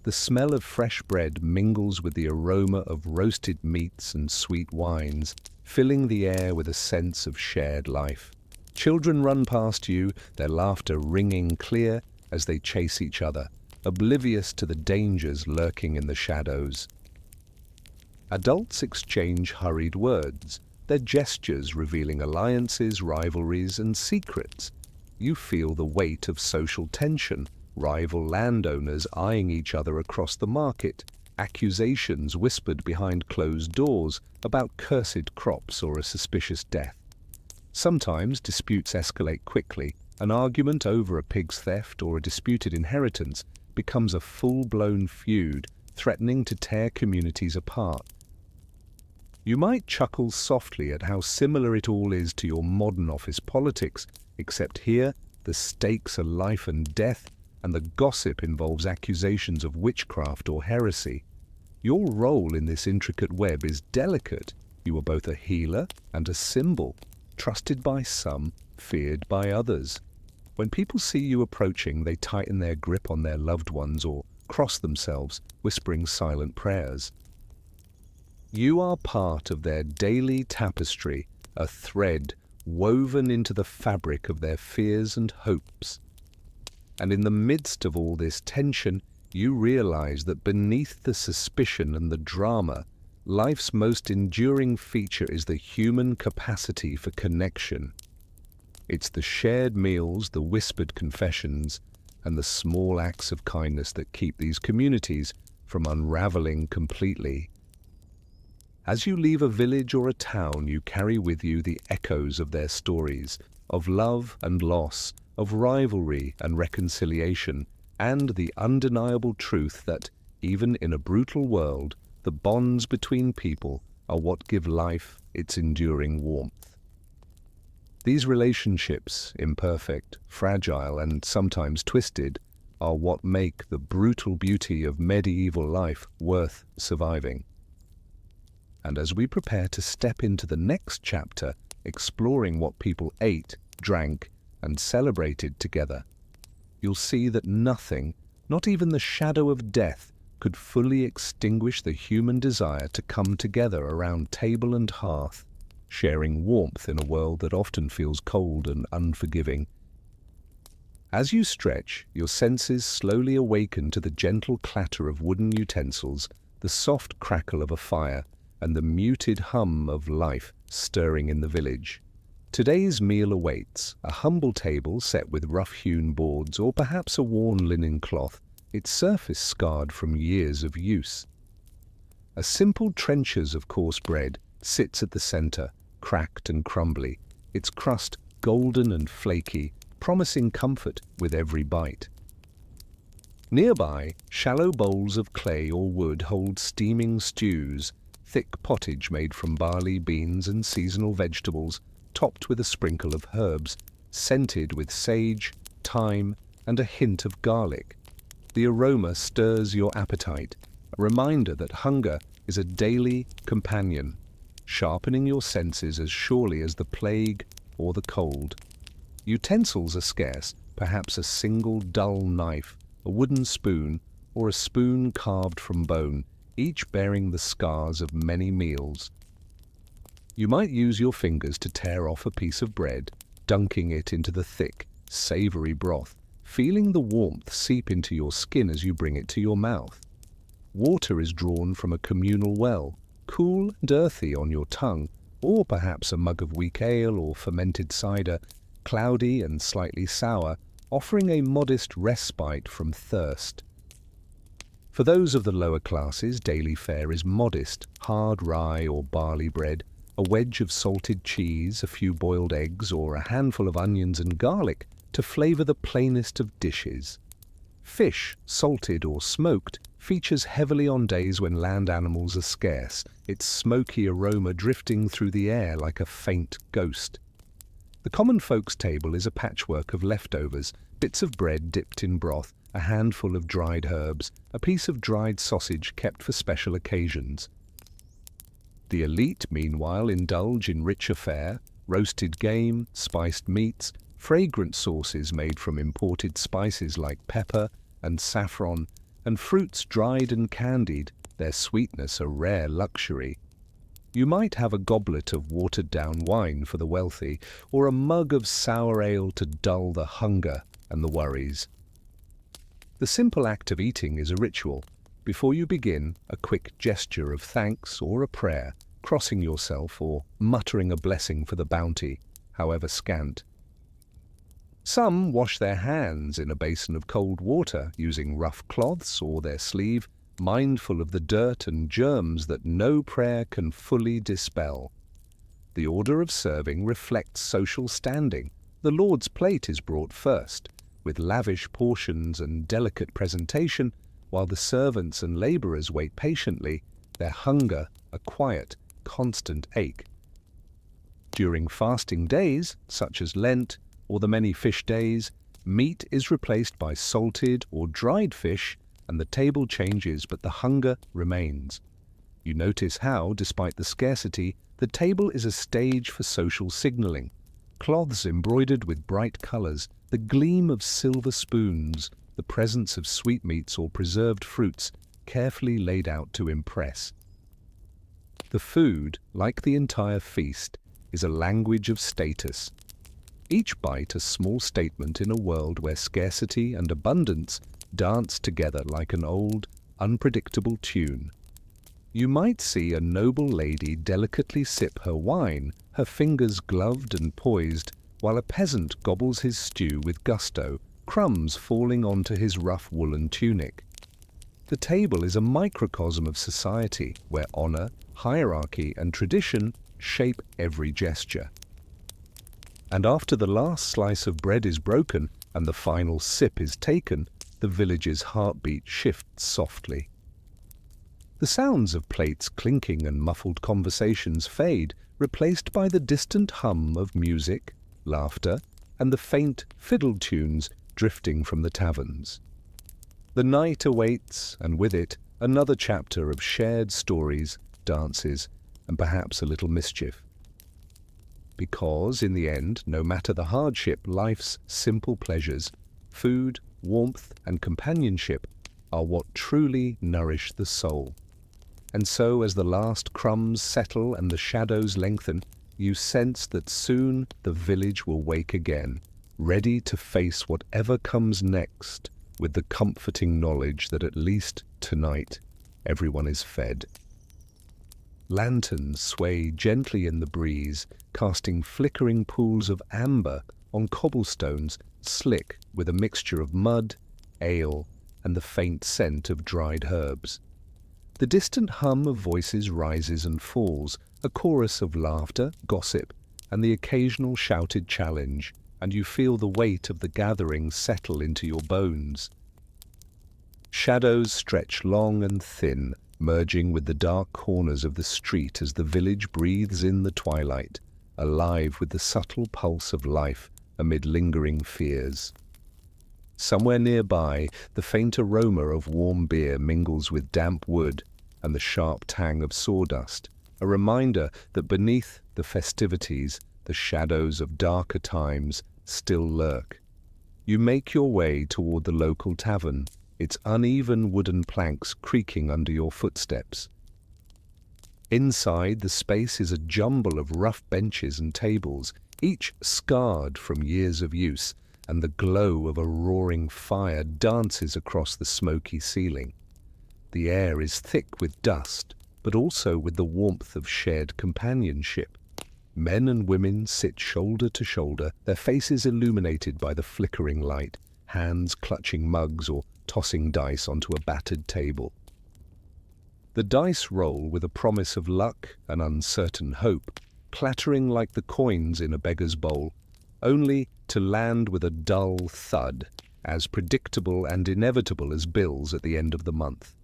The smell of fresh bread mingles with the aroma of roasted meats and sweet wines, filling the air with a sense of shared life. Children run past you, their laughter ringing clear as they chase each other, oblivious to the dangers lurking in the shadows. Adults exchange hurried words, their gestures revealing alliances, rivalries, and secrets. You feel the weight of social tension, rival landowners eyeing each other across the market, accusations whispered behind closed doors about cursed crops or a suspicious death. Sometimes disputes escalate quickly. An argument over a pig's theft or a disputed inheritance becomes a full-blown feud, threatening to tear communities apart. You might chuckle softly at how similar it all is to your modern office politics, except here the stakes are life and death, and the gossip involves accusations of witchcraft or heresy. Your role in this intricate web is delicate. You are both a healer and a symbol, trusted by some, feared by others. When people see you approaching, they tighten their grip on their loved ones or cross themselves, whispering silent prayers. You are part of their daily tapestry, a thread woven into the fabric of their fears and hopes. And in the midst of all this tension, you realize that beneath the suspicion and the drama, life's most enduring feature is the human capacity for connection. It's the shared meals, the whispered confessions, and the small acts of kindness that keep these communities from unraveling completely. As you leave a village or a town, you carry with you the echoes of their stories, of love and loss, of rivalry and reconciliation, and the undeniable truth that, even in a brutal world, the bonds between people are what give life its enduring warmth. These relationships, imperfect, fragile, and sometimes twisted, are what make the brutal beauty of medieval life worth surviving. And as we prepare to step into the next chapter, exploring what people ate, drank, and celebrated together, you'll see that nothing, not even the shadow of death, could fully extinguish the human desire to come together around table and hearth, sharing warmth in a world that often feels cold and unforgiving. As you stretch, your senses slowly awaken to the gentle clatter of wooden utensils, the soft crackle of a fire, and the muted hum of life stirring in the village. Today's meal awaits, a humble table set with rough-hewn boards or perhaps a worn linen cloth, its surface scarred from years of use. A simple trenchers of coarse bread sits at the center, cracked and crumbly, its crust golden and flaky, promising comfort with every bite. Nearby, shallow bowls of clay or wood hold steaming stews, thick pottage made from barley, beans, and seasonal vegetables, topped with a sprinkle of herbs, scented with sage, thyme, and a hint of garlic. The aroma stirs your appetite, a reminder that hunger is a daily companion, sharpening your senses as surely as the plague or the cold. Utensils are scarce, perhaps a single dull knife, a wooden spoon, or a spoon carved from bone, each bearing the scars of many meals. You might use your fingers to tear off a piece of bread, dunking it into the thick, savory broth, feeling the warmth seep into your skin as you bring it to your mouth. Water is drawn from a communal well, cool and earthy on your tongue, or perhaps a mug of weak ale or fermented cider, cloudy and slightly sour, offering a modest respite from thirst. For those of the lower classes, daily fare is modest, hard rye or barley bread, a wedge of salted cheese, a few boiled eggs, or a handful of onions and garlic to flavor the plainest of dishes. Fish, salted or smoked, features heavily on days when land animals are scarce, its smoky aroma drifting through the air like a faint ghost. The common folks' table is a patchwork of leftovers, bits of bread dipped in broth, a handful of dried herbs, a piece of dried sausage kept for special occasions. The elite, meanwhile, indulge in richer fare, roasted game, spiced meats, fragrant sauces made from imported spices like pepper and saffron, and fruits dried and candied, their sweetness a rare luxury. You might have a goblet of watered-down wine for the wealthy, or a mug of sour ale to dull the hunger and the worries. The simple act of eating is a ritual. Before you begin, a quick gesture of thanks or a prayer, crossing yourself or muttering a blessing for the bounty, however scant. Some wash their hands in a basin of cold water, using rough cloths or their sleeve, mindful of the dirt and germs that no prayer can fully dispel. The order of serving reflects social standing. The Lord's plate is brought first, with lavish portions and delicate presentation, while the servants and laborers wait patiently, their hunger a quiet, constant ache. During fasting days, such as Lent or the many fish days, meat is replaced by salted or dried fish, and the table changes, but the hunger remains. You notice how, despite the scarcity, the table is a stage for social signaling. Cloths embroidered with bright colors, the gleam of silver spoons, the presence of sweetmeats or preserved fruits, carefully laid out to impress. The food, like the entire feast, is a language of status. Each bite a small statement in a world where scarcity and abundance dance together like an old, unpredictable tune. You might see a noble lady delicately sip her wine, her fingers gloved and poised, while a peasant gobbles his stew with gusto, crumbs falling onto his rough woolen tunic. The table is a microcosm of society, where honor, hierarchy, and tradition shape every gesture. And after the last slice of bread is broken and the final sip is taken, the village's heartbeat shifts softly. The sounds of plates clinking and muffled conversations fade, replaced by the distant hum of music, laughter, and the faint fiddle tunes drifting from the taverns. The night awaits, and with it, another chapter of shared stories, dances, and perhaps a little mischief. Because, in the end, no matter the hardship, life's simple pleasures, food, warmth, and companionship are what truly nourish the soul. And so, as the last crumbs settle and the shadows lengthen, you sense that soon the village will wake again, ready to face whatever comes next, with the comforting knowledge that at least tonight everyone is fed. Lanterns sway gently in the breeze, casting flickering pools of amber on cobblestones slick with a mixture of mud, ale, and the faint scent of dried herbs. The distant hum of voices rises and falls, a chorus of laughter, gossip, and the occasional shouted challenge, and you feel the weight of the gathering settle into your bones. Shadows stretch long and thin, merging with the dark corners of the street as the village breathes in the twilight, alive with the subtle pulse of life amid lingering fears. Somewhere nearby, the faint aroma of warm beer mingles with damp wood and the sharp tang of sawdust, a reminder that beneath the festivities, the shadows of darker times still lurk. You make your way toward the local tavern, its uneven wooden planks creaking under your footsteps. Inside, the space is a jumble of rough benches and tables, each scarred from years of use, and the glow of a roaring fire dances across the smoky ceiling. The air is thick with dust, but also with the warmth of shared companionship. Men and women sit shoulder to shoulder, their faces illuminated by the flickering light, hands clutching mugs or tossing dice onto a battered table. The dice roll with a promise of luck and uncertain hope, clattering like the coins in a beggar's bowl, only to land with a dull thud, as predictable and inevitable as bills at the end of the month.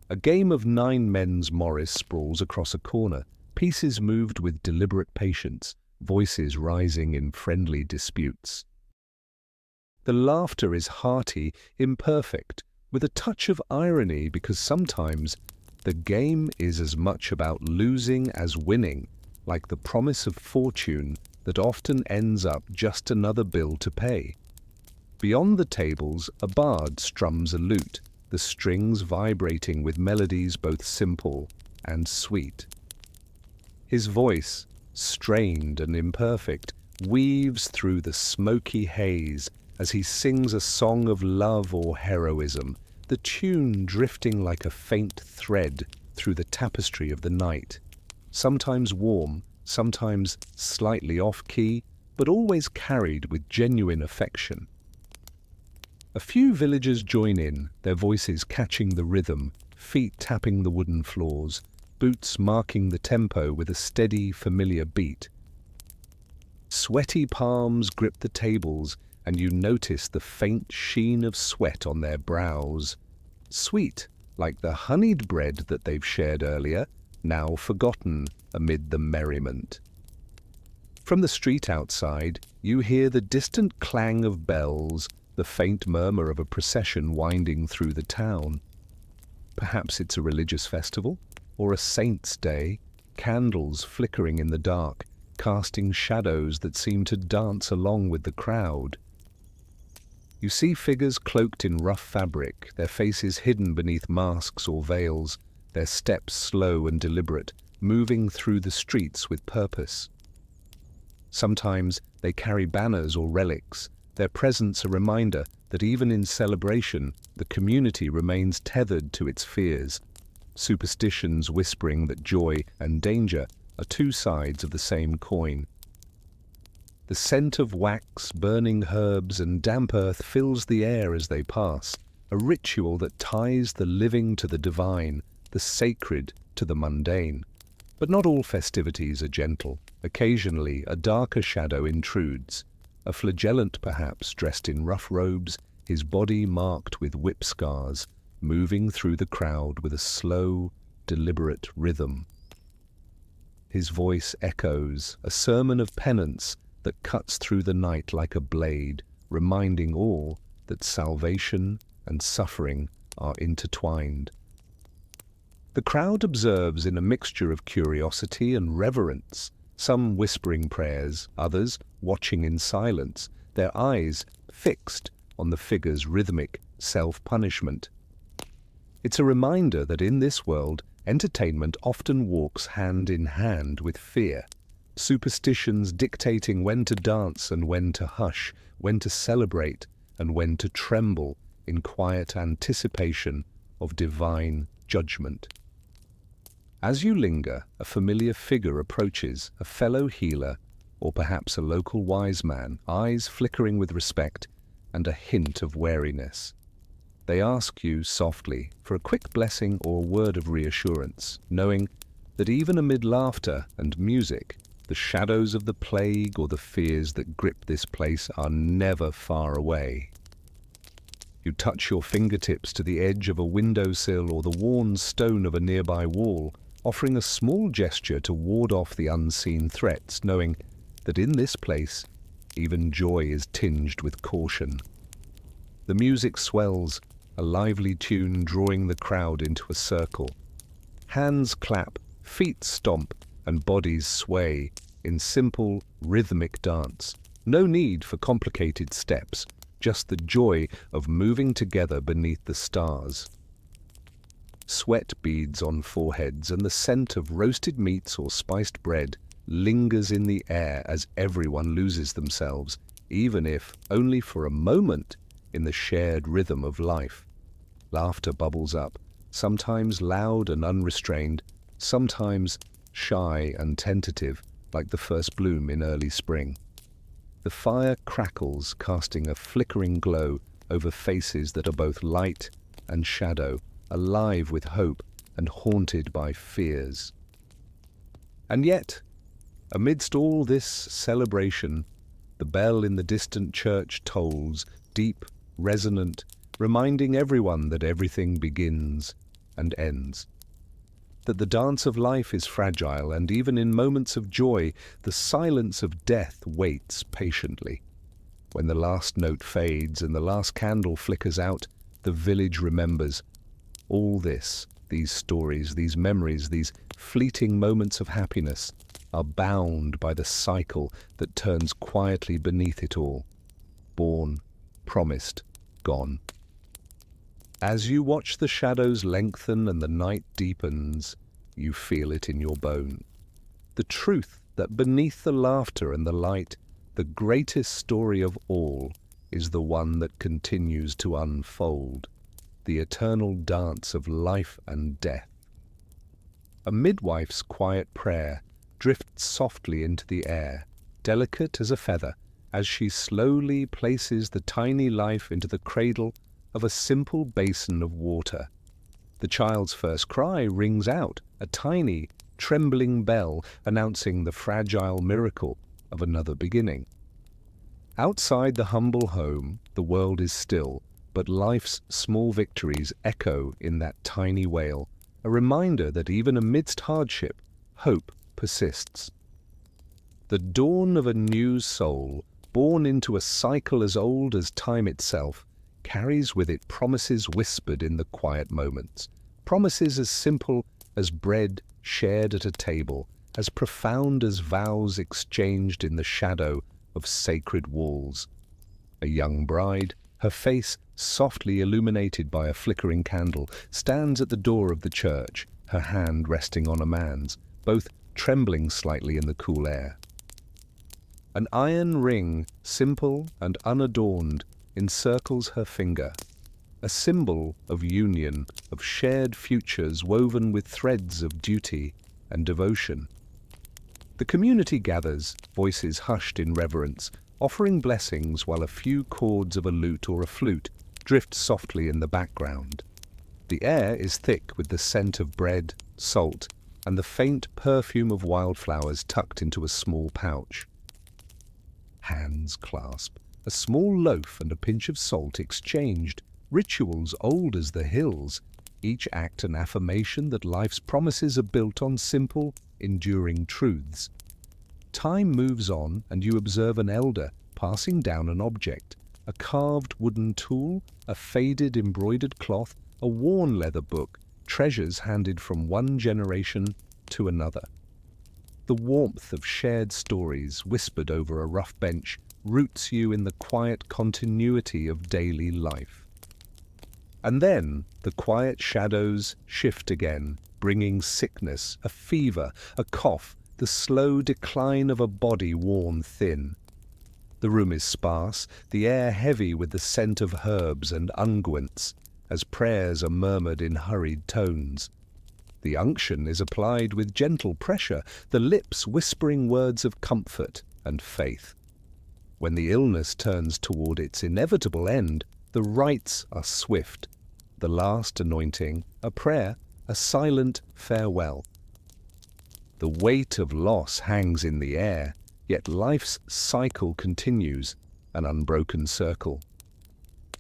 A game of 9 men's Morris sprawls across a corner, pieces moved with deliberate patience, voices rising in friendly disputes. The laughter is hearty, imperfect, with a touch of irony because sometimes the game is as much about losing as winning, like the promise of fortune that often ends up just another bill to pay. Beyond the tables, a bard strums a lute, the strings vibrating with melodies both simple and sweet. His voice, strained and imperfect, weaves through the smoky haze as he sings a song of love or heroism, the tune drifting like a faint thread through the tapestry of the night, sometimes warm, sometimes slightly off-key, but always carried with genuine affection. A few villagers join in, their voices catching the rhythm, feet tapping the wooden floors, boots marking the tempo with a steady, familiar beat. Sweaty palms grip the tables, and you notice the faint sheen of sweat on their brows. Sweet, like the honeyed bread that they've shared earlier, now forgotten amid the merriment. From the street outside, you hear the distant clang of bells, the faint murmur of a procession winding through the town. Perhaps it's a religious festival, or a saint's day, candles flickering in the dark, casting shadows that seem to dance along with the crowd. You see figures cloaked in rough fabric, their faces hidden beneath masks or veils, their steps slow and deliberate, moving through the streets with purpose. Sometimes they carry banners or relics, their presence a reminder that even in celebration, the community remains tethered to its fears, superstitions whispering that joy and danger are 2 sides of the same coin. The scent of wax, burning herbs, and damp earth fills the air as they pass, a ritual that ties the living to the divine, the sacred to the mundane. But not all festivities are gentle. Occasionally, a darker shadow intrudes, a flagellant perhaps, dressed in rough robes, his body marked with whip scars, moving through the crowd with a slow, deliberate rhythm. His voice echoes, a sermon of penance that cuts through the night like a blade, reminding all that salvation and suffering are intertwined. The crowd observes in a mixture of curiosity and reverence, some whispering prayers, others watching in silence, their eyes fixed on the figure's rhythmic self-punishment. It's a reminder that in this world, entertainment often walks hand in hand with fear. Superstitions dictating when to dance and when to hush, when to celebrate and when to tremble in quiet anticipation of divine judgment. As you linger, a familiar figure approaches, a fellow healer, or perhaps a local wise man, eyes flickering with respect and a hint of wariness. They ask you softly for a quick blessing or word of reassurance, knowing that even amid laughter and music, the shadows of the plague or the fears that grip this place are never far away. You touch your fingertips to the edge of a windowsill or the worn stone of a nearby wall, offering a small gesture to ward off the unseen threats, knowing that in this place, even joy is tinged with caution. The music swells, a lively tune drawing the crowd into a circle. Hands clap, feet stomp, and bodies sway in simple, rhythmic dance. No need for complicated steps, just the joy of moving together beneath the stars. Sweat beads on foreheads, and the scent of roasted meats or spiced bread lingers in the air as everyone loses themselves, even if only for a moment, in the shared rhythm of life. Laughter bubbles up, sometimes loud and unrestrained, sometimes shy and tentative, like the first bloom in early spring. The fire crackles, casting a flickering glow over faces that are both light and shadow, alive with hope and haunted by fears. And yet, amidst all this celebration, the bell in the distant church tolls, deep, resonant, reminding everyone that everything begins and ends. That the dance of life is fragile, and even in moments of joy, the silence of death waits patiently. When the last note fades and the last candle flickers out, the village remembers. All this, these stories, these memories, these fleeting moments of happiness, are bound by the cycle that turns quietly beneath it all. Born, promised, gone. As you watch the shadows lengthen and the night deepens, you feel it in your bone. The truth that beneath the laughter and the light, the greatest story of all is the one that continues to unfold, the eternal dance of life and death. A midwife's quiet prayer drifts softly into the air, delicate as a feather, as she slowly places the tiny life into the cradle of a simple basin of water. The child's first cry rings out, a tiny, trembling bell announcing the fragile miracle of another beginning. Outside the humble home, the world is still, but life's small victories echo in that tiny wail, a reminder that even amidst hardship, hope persists. The dawn of a new soul, born into a cycle as old as time itself, carries with it promises whispered in the quiet moments, promises as simple as bread shared at a table, as profound as vows exchanged in the shadow of sacred walls. A young bride, her face softly illuminated by a flickering candle, stands at the door of the church, her hand resting on a man's, both trembling slightly in the cool air. An iron ring, simple and unadorned, encircles her finger, a symbol of union, of shared futures woven with threads of duty and devotion. The community gathers, voices hushed in reverence, offering blessings while a few chords of a lute or a flute drift softly in the background. The air is thick with the scent of bread, salt, and the faint perfume of wildflowers tucked into a small pouch. Hands clasp, a small loaf and a pinch of salt exchanged, rituals old as the hills, each act an affirmation that life's promises are built on simple, enduring truths. Time moves on, and you observe an elder passing down an object, a carved wooden tool, a faded embroidered cloth, a worn leather book, treasures handed from one generation to another. The warmth of shared stories whispered over a rough bench roots you in the quiet continuity of daily life. And then the quiet shadows shift again, bringing sickness, a fever, a cough, the slow decline of a body worn thin. The room is sparse, the air heavy with the scent of herbs and unguents, as prayers are murmured in hurried tones. The unction is applied with gentle pressure, the lips whispering words of comfort and faith. When the illness turns toward its inevitable end, the rites are swift. The last anointing, a prayer, a silent farewell. The weight of loss hangs in the air, yet life's cycle continues, an unbroken circle.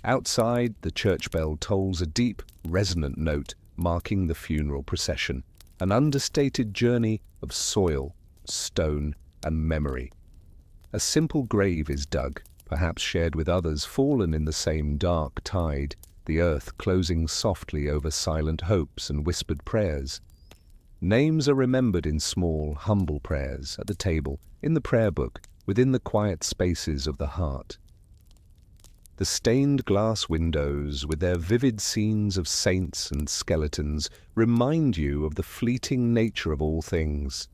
Outside, the church bell tolls a deep, resonant note, marking the funeral procession, an understated journey of soil, stone, and memory. A simple grave is dug, perhaps shared with others fallen in the same dark tide, the earth closing softly over silent hopes and whispered prayers. Names are remembered in small, humble prayers, at the table, in the prayer book, within the quiet spaces of the heart. The stained glass windows, with their vivid scenes of saints and skeletons, remind you of the fleeting nature of all things.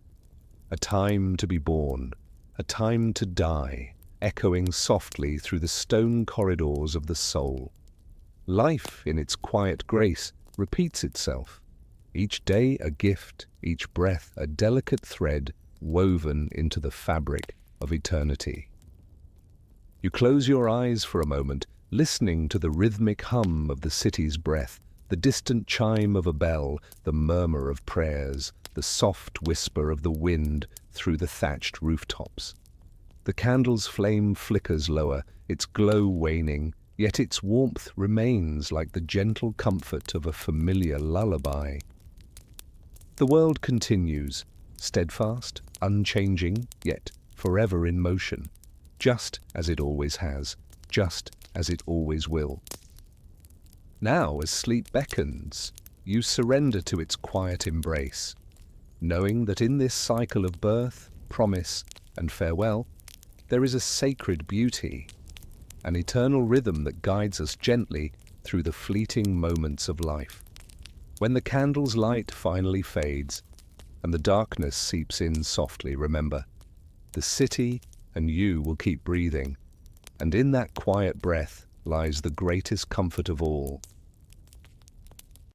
A time to be born, a time to die, echoing softly through the stone corridors of the soul. Life, in its quiet grace, repeats itself. Each day a gift, each breath a delicate thread woven into the fabric of eternity. You close your eyes for a moment, listening to the rhythmic hum of the city's breath, the distant chime of a bell, the murmur of prayers, the soft whisper of the wind through the thatched rooftops. The candle's flame flickers lower, its glow waning, yet its warmth remains like the gentle comfort of a familiar lullaby. The world continues, steadfast, unchanging, yet forever in motion, just as it always has, just as it always will. Now, as sleep beckons, you surrender to its quiet embrace, knowing that in this cycle of birth, promise, and farewell, there is a sacred beauty, an eternal rhythm that guides us gently through the fleeting moments of life. When the candle's light finally fades and the darkness seeps in softly, remember, the city and you will keep breathing, and in that quiet breath lies the greatest comfort of all,